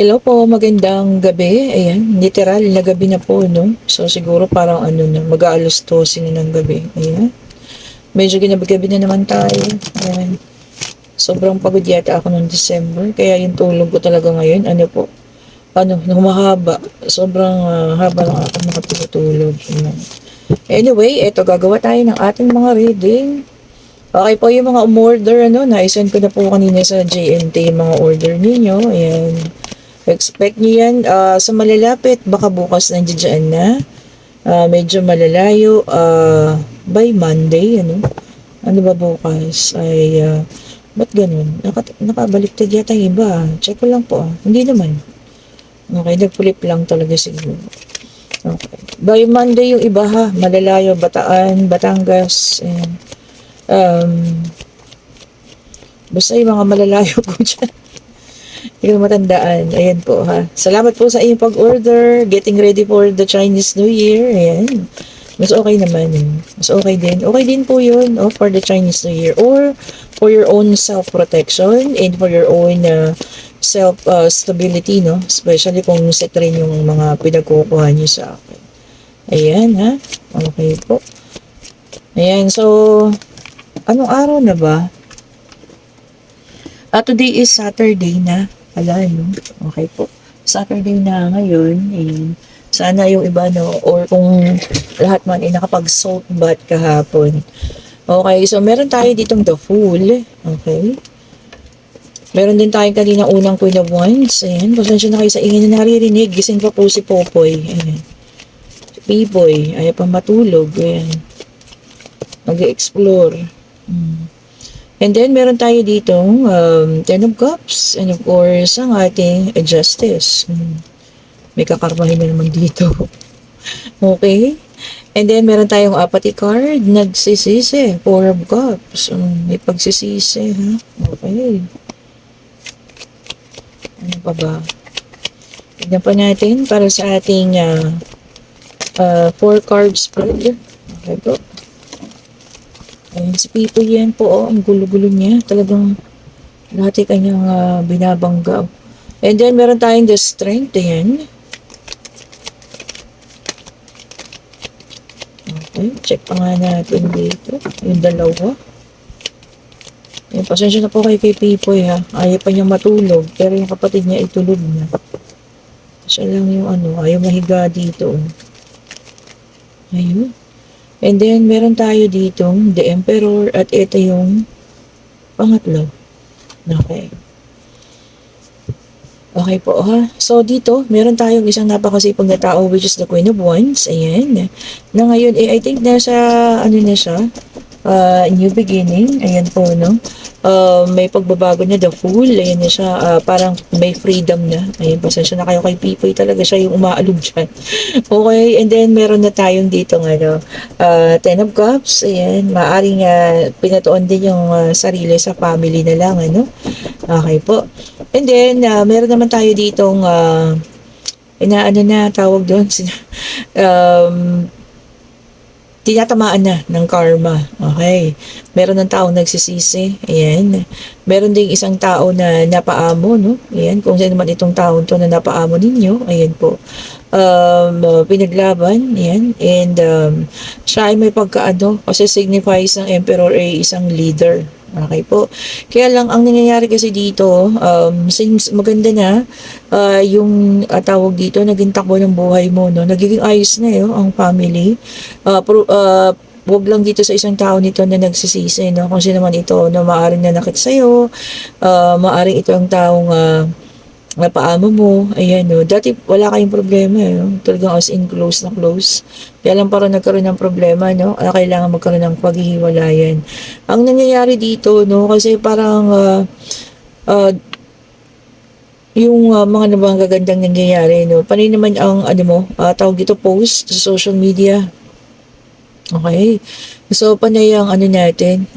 Hello po, magandang gabi. Ayan, literal na gabi na po, no? So, siguro parang ano na, mag-aalas 12 na ng gabi. Ayan. Medyo ginabi-gabi na naman tayo. Ayan. Sobrang pagod yata ako noong December. Kaya yung tulog ko talaga ngayon, ano po, humahaba. Sobrang haba ng aking mga tinutulog. Ayan. Anyway, eto, gagawa tayo ng ating mga reading. Okay po yung mga umorder, na-send ko na po kanina sa JNT yung mga order ninyo. Ayan. Expect nyo yan sa malalapit, baka bukas nandiyan na. Medyo malalayo, by Monday, Ano ba bukas? Ba't ganun? Nakabaliktad yata yung iba. Check ko lang po. Hindi naman. Okay, nag-flip lang talaga siguro. Okay. By Monday yung iba ha. Malalayo, Bataan, Batangas. Ayan. Um, Basta yung mga malalayo po dyan. Hindi ko matandaan. Ayan po ha. Salamat po sa inyong pag-order. Getting ready for the Chinese New Year. Ayan. Mas okay naman. Mas okay din. Okay din po yun for the Chinese New Year. Or for your own self-protection and for your own self-stability, no? Especially kung set rin yung mga pinagkukuha niyo sa akin. Ayan ha. Okay po. Ayan. So, anong araw na ba? Today is Saturday na. Pala, no? Okay po. Saturday na ngayon. Ayan. Sana yung iba, no? Or kung lahat man ay nakapag-salt bath kahapon. Okay, so meron tayo ditong the Fool. Okay. Meron din tayong kanina unang Queen of Wands. Ayan. Pasensya na kayo sa ingin na naririnig. Gising pa po si Popoy. Ayan. Si P-Boy. Ayaw pa matulog. Ayan. Mag-explore. And then, meron tayo ditong Ten of Cups. And of course, ang ating Justice. May kakarmahin na naman dito. Okay? And then, meron tayong apathy card. Nagsisisi. Four of Cups. May pagsisisi, ha? Okay. Ano pa ba? Tignan pa natin para sa ating 4-card spread. Okay po. Ayan, si Pipo yan po, ang gulo-gulo niya. Talagang lahat ay kanyang binabangga. And then, meron tayong the Strength. Ayan. Okay, check pa nga natin dito. Yung dalawa. Ayan, pasensya na po kay Pipoy ha. Ayaw pa niya matulog. Pero yung kapatid niya itulog na. Siya lang yung ayaw mahiga dito. Ayun. And then, meron tayo ditong The Emperor at ito yung pangatlo. Okay. Okay po ha. So, dito, meron tayong isang napakasipag na tao which is the Queen of Wands. Ayan. Na ngayon, I think nasa, na siya, new beginning. Ayan po, no? May pagbabago na, the Fool. Ayan na siya, parang may freedom na. Ayan, pasensya na kayo kay Pipoy. Talaga siya yung umaalog dyan. Okay, and then meron na tayong dito Ten of Cups. Ayan, maaring pinatuon din yung sarili sa family na lang, Okay po. And then, meron naman tayo ditong tawag doon? Tinatamaan na ng karma. Okay. Meron ng taong nagsisisi. Ayan. Meron ding isang tao na napaamo, no? Ayan. Kung sino man itong taon to na napaamo ninyo. Ayan po. Pinaglaban. Ayan. And siya ay may pagkaano. Kasi signifies ng emperor ay isang leader. Okay po. Kaya lang, ang nangyayari kasi dito, since maganda na, yung tawag dito, naging takbo ng buhay mo, no? Nagiging ayos na ang family. Wag lang dito sa isang tao nito na nagsisisi, no? Kung sino man ito na maaaring nanakit sa'yo, maaaring ito ang taong napaamo mo, ayan no. Dati wala kayong problema, no? Talagang as in close na close. Kaya lang parang nagkaroon ng problema, no? Kailangan magkaroon ng paghihiwalayan. Ang nangyayari dito, no? Kasi parang yung mga gagandang nangyayari, no? Panay naman ang tawag dito post sa social media. Okay. So panay ang natin,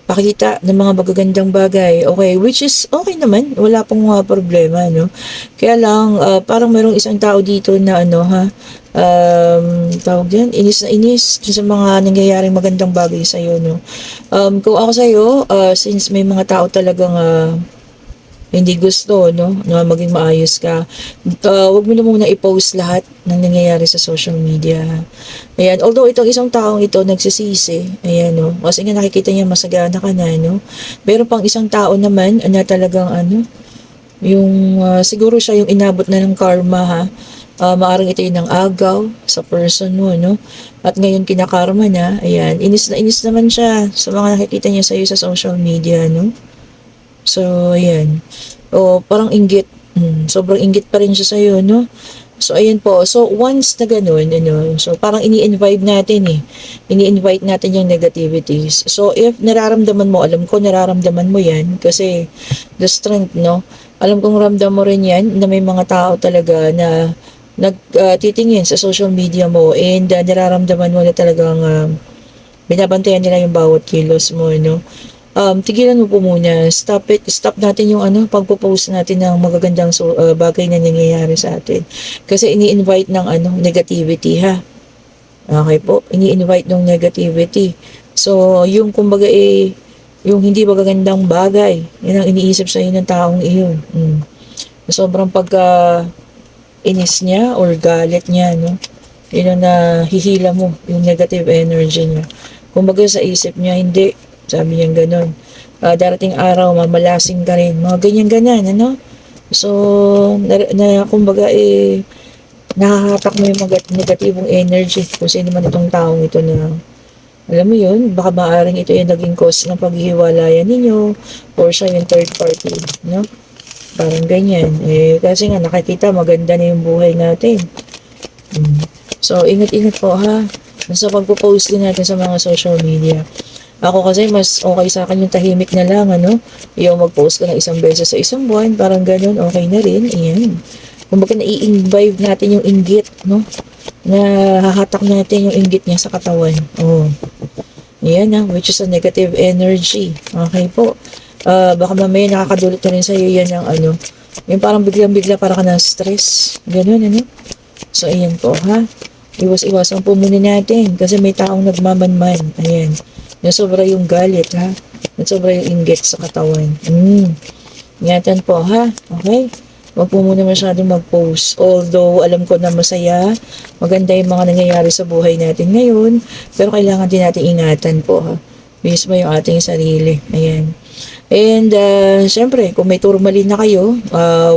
pakita ng mga magagandang bagay. Okay, which is okay naman. Wala pong problema, no? Kaya lang, parang mayroong isang tao dito na tawag yan, inis na inis sa mga nangyayaring magandang bagay sa'yo, no? Kung ako sa'yo, since may mga tao talagang hindi gusto, no, na maging maayos ka. Wag mo na muna i-post lahat ng nangyayari sa social media. Ayan, although itong isang taong ito nagsisisi, ayan, no, kasi nga nakikita niya masagana ka na, no. Meron pang isang tao naman na talagang ano, yung siguro siya yung inabot na ng karma, ha. Maaring ito yung ng agaw sa person mo, no? At ngayon kinakarma na, ayan, inis naman siya sa mga nakikita niya sa'yo sa social media, no? So, ayan. O, parang inggit. Sobrang inggit pa rin siya sa'yo, no? So, ayan po. So, once na ganun, ano, so parang ini-invite natin eh. Ini-invite natin yung negativities. So, if nararamdaman mo, alam ko nararamdaman mo yan kasi the strength, no? Alam kong ramdam mo rin yan na may mga tao talaga na nagtitingin sa social media mo and nararamdaman mo na talagang binabantayan nila yung bawat kilos mo, no? Tigilan mo po muna. Stop it. Stop natin yung ano, pagpo-post natin ng magagandang bagay na nangyayari sa atin. Kasi ini-invite ng ano, negativity, ha. Okay po, ini-invite ng negativity. So, yung kumbaga yung hindi magagandang bagay, yun ang iniisip sa ng taong iyon. Sobrang pagka inis niya or galit niya, no? Yun ang nahihila mo, yung negative energy niya. Kumbaga sa isip niya, hindi. Sabi niya gano'n. Darating araw, mamalasing ka rin. Mga ganyan-ganyan, ano? So, kumbaga, nakahatak mo yung mga negatibong energy kung sino man itong taong ito na, alam mo yun, baka maaaring ito yung naging cause ng paghihiwalayan ninyo or siya yung third party, no? Parang ganyan. Kasi nga, nakikita, maganda na yung buhay natin. So, ingat-ingat po, ha? Sa pagpo-post din natin sa mga social media. Ako kasi mas okay sa akin yung tahimik na lang, ano? Yung mag-post ka ng isang beses sa isang buwan, parang ganun, okay na rin. Ayan. Kumbaga nai-imbibe natin yung inggit, no? Na hahatak natin yung inggit niya sa katawan. Oh. Ayan na, which is a negative energy. Okay po. Baka mamaya nakakadulot na rin sa'yo yan ng ano, yung parang biglang-bigla para ka na stress. Ganun, ano? So, ayan po, ha? Iwas-iwasan po muna natin kasi may taong nagmamanman. Ayan. Nasobra yung galit, ha? Nasobra yung inggit sa katawan. Ingatan po, ha? Okay? Huwag po muna masyadong mag-post. Although, alam ko na masaya, maganda yung mga nangyayari sa buhay natin ngayon, pero kailangan din natin ingatan po, ha? Mismo yung ating sarili. Ayan. And, syempre, kung may tourmaline na kayo,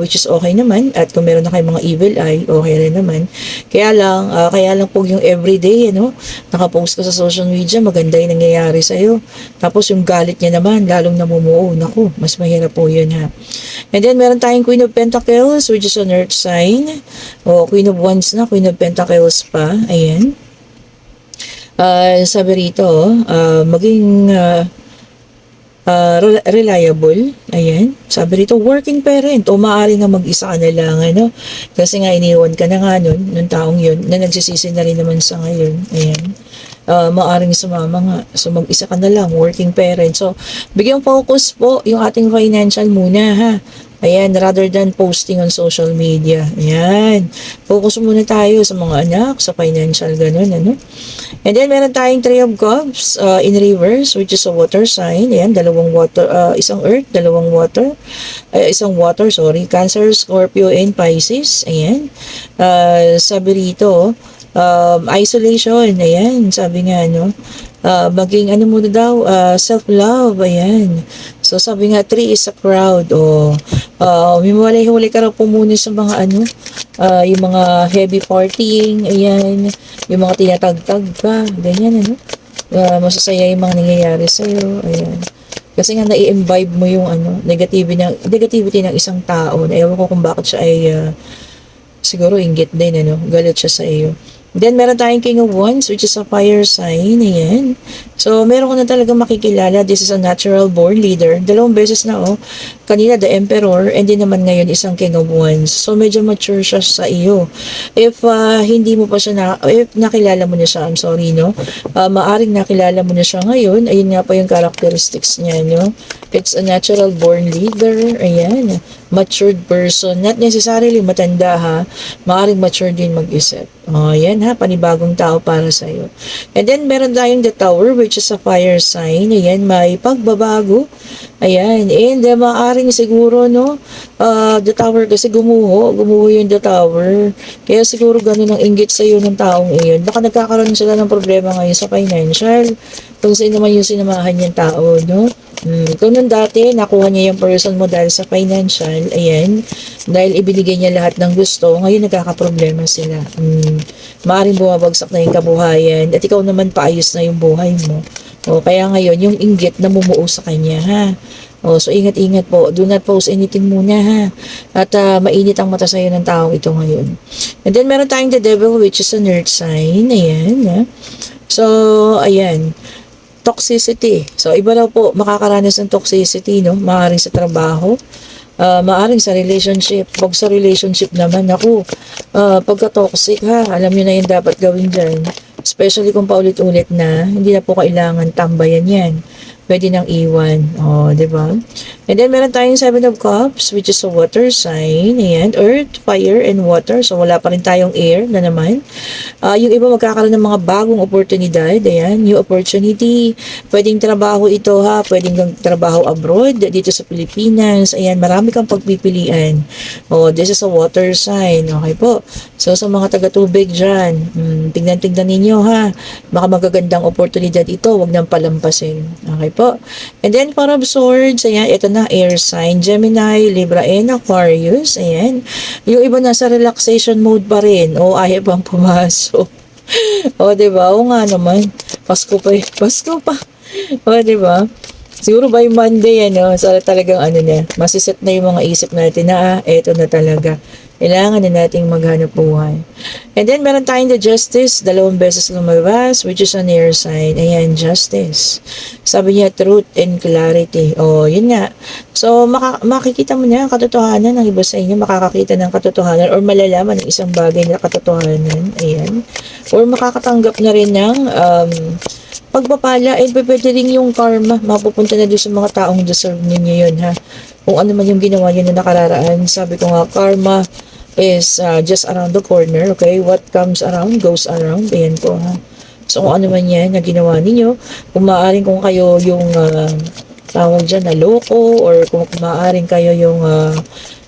which is okay naman, at kung meron na kayong mga evil eye, okay rin naman. Kaya lang po yung everyday, ano, nakapost ka sa social media, maganda yung nangyayari sa'yo. Tapos yung galit niya naman, lalong namumuo. Naku, mas mahirap po yun, ha. And then, meron tayong Queen of Pentacles, which is an earth sign. O, Queen of Wands na, Queen of Pentacles pa. Ayan. Sabi rito, maging reliable. Ayan. Sabi rito, working parent. O maaari nga mag-isa ka na lang, ano? Kasi nga, iniwan ka na nga nun, nung taong yun, na nagsisisi na rin naman sa ngayon. Ayan. Maaring sumama nga. So, mag-isa ka na lang, working parent. So, bigyang focus po yung ating financial muna, ha? Ayan, rather than posting on social media. Ayan. Focus muna tayo sa mga anak, sa financial, ganun, ano? And then, meron tayong Three of Cups in reverse, which is a water sign. Ayan, dalawang water, isang earth, dalawang water. Isang water, sorry. Cancer, Scorpio, and Pisces. Ayan. Sabi rito, isolation. Ayan, sabi nga, no? Maging ano muna daw, self-love. Ayan. So, sabi nga, 3 is a crowd. Humiwalay-hulay ka raw po muna sa mga ano, yung mga heavy partying, ayan, yung mga tinatagtag ka, ganyan, ano. Masasaya yung mga nangyayari sa'yo, ayan. Kasi nga, nai-imbibe mo yung ano, negativity ng isang tao. Ewan ko kung bakit siya ay, siguro inggit din, ano, galit siya sa iyo. Then, meron tayong King of Wands, which is a fire sign. Ayan. So, meron ko na talaga makikilala. This is a natural born leader. Dalawang beses na, oh. Kanina, the Emperor, and din naman ngayon, isang King of Wands. So, medyo mature siya sa iyo. If hindi mo pa siya if nakilala mo na siya, I'm sorry, no? Maaring nakilala mo na siya ngayon. Ayun nga pa yung characteristics niya, no? It's a natural born leader. Ayan. matured person. Not necessarily matanda ha. Maaaring mature din mag-isip. Yan ha, panibagong tao para sa'yo. And then, meron tayong the tower, which is a fire sign. Ayan, may pagbabago. Ayan, and maaaring siguro, no, the tower kasi gumuho yung the tower. Kaya siguro ganun ang inggit sa'yo ng taong iyon. Baka nagkakaroon sila ng problema ngayon sa financial. Kung sino naman yung sinamahan niyang tao, no? Kung nung dati, nakuha niya yung person mo dahil sa financial, ayan, dahil ibinigay niya lahat ng gusto, ngayon nagkakaproblema sila. Maaaring bumabagsak na yung kabuhayan, at ikaw naman paayos na yung buhay mo. O, kaya ngayon, yung inggit na mumuo sa kanya, ha? O, so ingat-ingat po. Do not post anything muna, ha? At mainit ang mata sa'yo ng taong ito ngayon. And then, meron tayong the devil, which is a earth sign. Ayan, ha? So, ayan. Toxicity. So, iba daw po makakaranas ng toxicity, no? Maaaring sa trabaho, maaring sa relationship. Pag sa relationship naman, ako, pagka-toxic ha, alam nyo na yung dapat gawin dyan. Especially kung paulit-ulit na, hindi na po kailangan tambayan yan. Pwede nang iwan. Di ba? And then, meron tayong Seven of Cups, which is a water sign. Ayan, earth, fire, and water. So, wala pa rin tayong air na naman. Yung iba magkakaroon ng mga bagong oportunidad. Ayan, new opportunity. Pwedeng trabaho ito ha. Pwedeng trabaho abroad, dito sa Pilipinas. Ayan, marami kang pagpipilian. This is a water sign. Okay po. So, sa mga taga-tubig dyan, tingnan-tingnan ninyo ha. Baka magagandang oportunidad ito. Huwag nang palampasin. Okay po. And then, Four of Swords, ayan, ito na, air sign, Gemini, Libra, and Aquarius, ayan. Yung iba nasa relaxation mode pa rin, ayaw pang pumasok. Diba? Nga naman, Pasko pa, Pasko pa. Diba? Siguro by Monday, so talagang niya, masiset na yung mga isip natin na, eto na talaga. Kailangan na nating maghanap buhay. And then, meron tayong the justice, 2 beses lumabas, which is an air sign. Ayan, justice. Sabi niya, truth and clarity. Yun nga. So, makikita mo na ang katotohanan ng iba sa inyo, makakakita ng katotohanan or malalaman ng isang bagay na katotohanan. Ayan. Or makakatanggap na rin ng pagpapala, and pwede rin yung karma, mapupunta na doon sa mga taong deserve ninyo yun, ha? Kung ano man yung ginawa nyo na nakararaan, sabi ko nga, karma is just around the corner, okay? What comes around, goes around, ayan po, ha? So, kung ano man yan na ginawa ninyo, kung maaaring kung kayo yung tawag dyan na loko, or kung maaaring kayo yung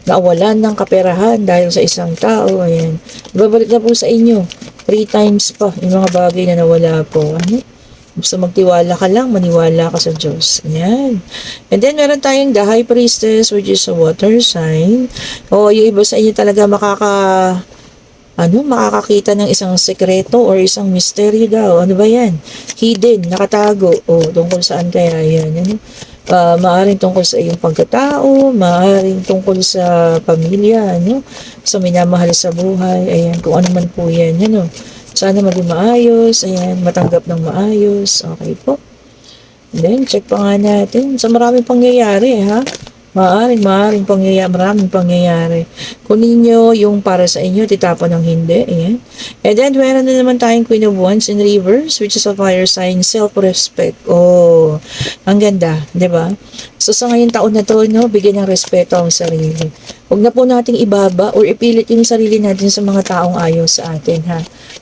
nawalan ng kaperahan dahil sa isang tao, ayan, babalik na po sa inyo, 3 times pa, yung mga bagay na nawala po, Basta magtiwala ka lang, maniwala ka sa Diyos. Ayan. And then, meron tayong the High Priestess, which is a water sign. Yung iba sa inyo talaga makakakita ng isang sekreto or isang misteryo daw. Ano ba yan? Hidden, nakatago. Tungkol saan kaya yan? Maaring tungkol sa iyong pagkatao, maaring tungkol sa pamilya, sa minamahal sa buhay. Ayan, kung ano man po yan, Sana maging maayos, ayan, matanggap ng maayos. Okay po. And then, check pa nga natin. Sa maraming pangyayari, ha? Maraming pangyayari. Kunin nyo yung para sa inyo, titapon ng hindi. Ayan. And then, meron na naman tayong Queen of Wands in reverse, which is a fire sign, self-respect. Ang ganda, di ba? So, sa ngayong taon na to, bigyan ng respeto ang sarili. Huwag na po nating ibaba or ipilit yung sarili natin sa mga taong ayaw sa atin, ha?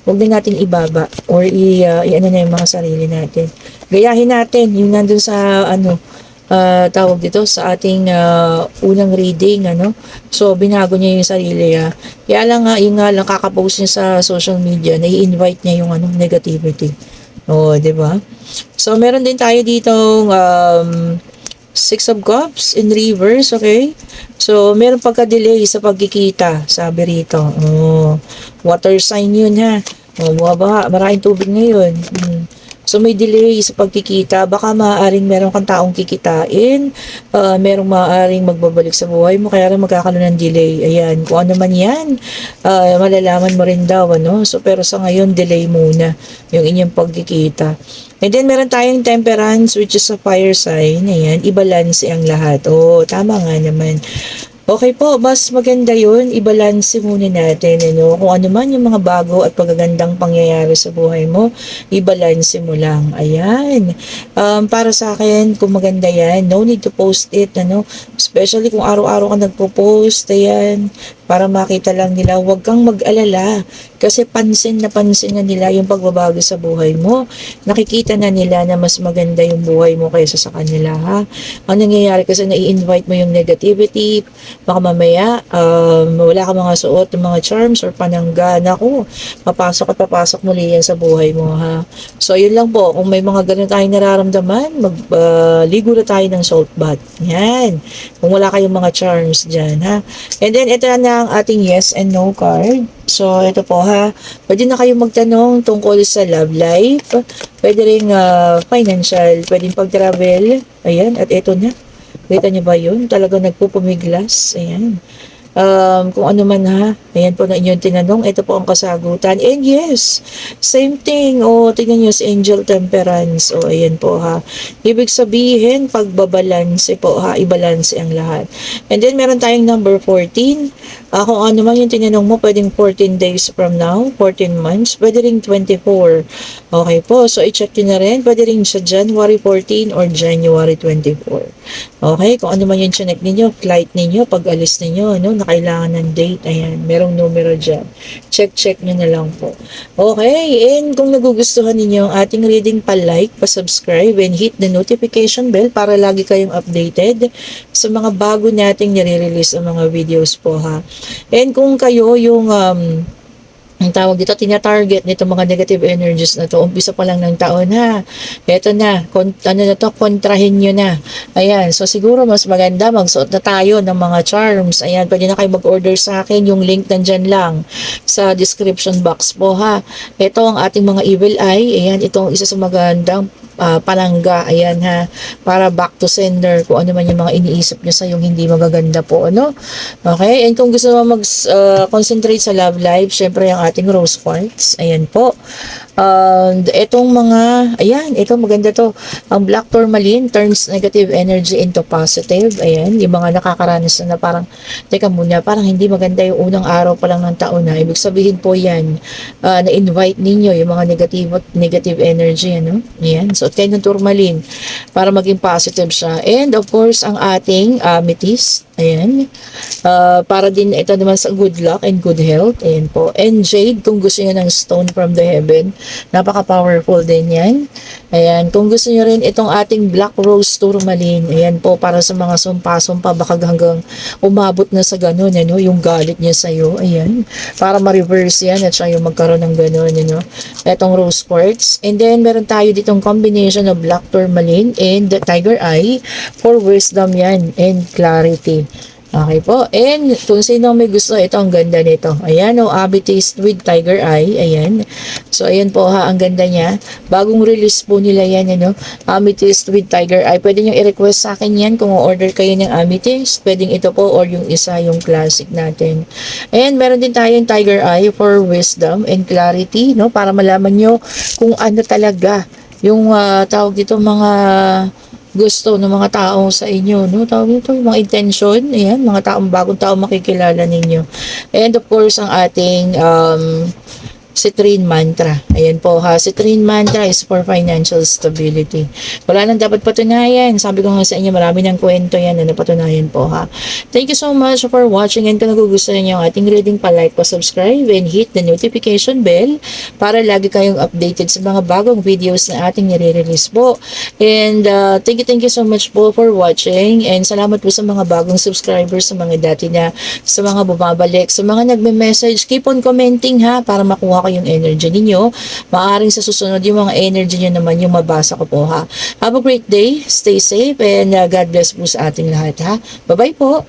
Huwag na nating ibaba or i-ano na yung mga sarili natin. Gayahin natin yung nandun sa tawag dito sa ating unang reading, So, binago niya yung sarili, Kaya lang yung nga lang kakapost niya sa social media, nai-invite niya yung negativity. Di ba? So, meron din tayo ditong Six of Cups in reverse, okay? So, meron pagka-delay sa pagkikita, sabi rito. Water sign yun, ha? Bumabaha, maraming tubig ngayon. So, may delay sa pagkikita. Baka maaaring meron kang taong kikitain. Merong maaaring magbabalik sa buhay mo. Kaya rin magkakaroon ng delay. Ayan. Kung ano man yan, malalaman mo rin daw, So, pero sa ngayon, delay muna yung inyong pagkikita. And then, meron tayong temperance, which is a fire sign. Ayan. I-balance ang lahat. Tama nga naman. Okay po, mas maganda yun, ibalanse muna natin, ano, kung ano man yung mga bago at pagagandang pangyayari sa buhay mo, ibalanse mo lang. Ayan. Para sa akin, kung maganda yan, no need to post it, ano, especially kung araw-araw ka nagpo-post, ayan, para makita lang nila, huwag kang mag-alala. Kasi pansin na nila yung pagbabago sa buhay mo. Nakikita na nila na mas maganda yung buhay mo kaysa sa kanila, ha? Ang nangyayari kasi nai-invite mo yung negativity, baka mamaya wala ka mga suot ng mga charms or panangga. Naku, papasok muli yan sa buhay mo, ha? So, yun lang po. Kung may mga ganun tayong nararamdaman, ligo na tayo ng salt bath. Yan. Kung wala kayong mga charms dyan, ha? And then, ito na ang ating yes and no card. So, ito po, ha? Pwede na kayong magtanong tungkol sa love life. Pwede rin financial. Pwede pag-travel. Ayan. At ito na. Kita niyo ba yun? Talagang nagpupumiglas. Ayan. Kung ano man, ha. Ayan po na inyong tinanong. Ito po ang kasagutan. And yes, same thing. O, tingnan niyo si Angel Temperance. O, ayan po, ha. Ibig sabihin, pagbabalanse po, ha. Ibalanse ang lahat. And then, meron tayong number 14. Kung ano man yung tinanong mo, pwedeng 14 days from now, 14 months, pwede ring 24. Okay po, so i-check nyo na rin. Pwede rin sa January 14 or January 24. Okay, kung ano man yung chinek ninyo, flight ninyo, pag-alis ninyo, no, na kailangan ng date, ayan, merong numero dyan. Check nyo na lang po. Okay, and kung nagugustuhan ninyo ang ating reading, pa-like, pa-subscribe, and hit the notification bell para lagi kayong updated sa mga bago nating nire-release ang mga videos po, ha. And kung kayo yung ang tawag dito, tina-target nito mga negative energies na to, umpisa pa lang ng taon, ha. Eto na, ano na to, kontrahin nyo na. Ayan, so siguro mas maganda, magsuot na tayo ng mga charms. Ayan, pwede na kayo mag-order sa akin, yung link nandyan lang sa description box po, ha. Ito ang ating mga evil eye. Ayan, itong isa sa magandang palangga, ayan, ha, para back to sender kung ano man yung mga iniisip nyo sa yung hindi magaganda po, ano. Okay, and kung gusto mo mag-concentrate sa love life, syempre ang ating rose quartz, ayan po. And itong mga, ayan, ito maganda to, ang black tourmaline turns negative energy into positive. Ayan, yung mga nakakaranas na parang, teka muna, parang hindi maganda yung unang araw pa lang ng taon na. Ibig sabihin po yan, na-invite ninyo yung mga negative energy, ano. Ayan, so kayo ng tourmaline para maging positive siya. And of course, ang ating amethyst, ayan, para din ito naman sa good luck and good health. Ayan po. And jade, kung gusto niyo ng stone from the heaven, napaka-powerful din yan. Ayan, kung gusto niyo rin itong ating black rose tourmaline, ayan po, para sa mga sumpa-sumpa, baka hanggang umabot na sa ganun, ano, yung galit niya sa'yo, ayan, para ma-reverse yan at siya yung magkaroon ng ganun, ano, itong rose quartz. And then, meron tayo ditong combination of black tourmaline and the tiger eye for wisdom yan and clarity. Okay po. And kung sino may gusto, ito ang ganda nito. Ayan o, amethyst with tiger eye. Ayan. So, ayan po ha, ang ganda niya. Bagong release po nila yan, ano, amethyst with tiger eye. Pwede nyo i-request sa akin yan kung order kayo ng amethyst. Pwedeng ito po or yung isa, yung classic natin. And meron din tayong tiger eye for wisdom and clarity, no, para malaman nyo kung ano talaga yung tawag dito mga gusto ng mga tao sa inyo, no? Tawag ito, yung mga intention, ayan, mga taong bagong tao makikilala ninyo. And of course, ang ating citrine mantra. Ayan po ha, citrine mantra is for financial stability. Wala nang dapat patunayan. Sabi ko nga sa inyo, marami ng kwento yan na napatunayan po ha. Thank you so much for watching, and kung nagugustuhan niyo ang ating reading, pa-like, pa-subscribe, and hit the notification bell para lagi kayong updated sa mga bagong videos na ating nire-release po. And thank you so much po for watching, and salamat po sa mga bagong subscribers, sa mga dati na, sa mga bumabalik, sa mga nagme-message. Keep on commenting ha, para makuha ko yung energy ninyo. Maaring sa susunod yung mga energy nyo naman yung mabasa ko po ha. Have a great day, stay safe, and God bless po sa ating lahat ha. Bye bye po.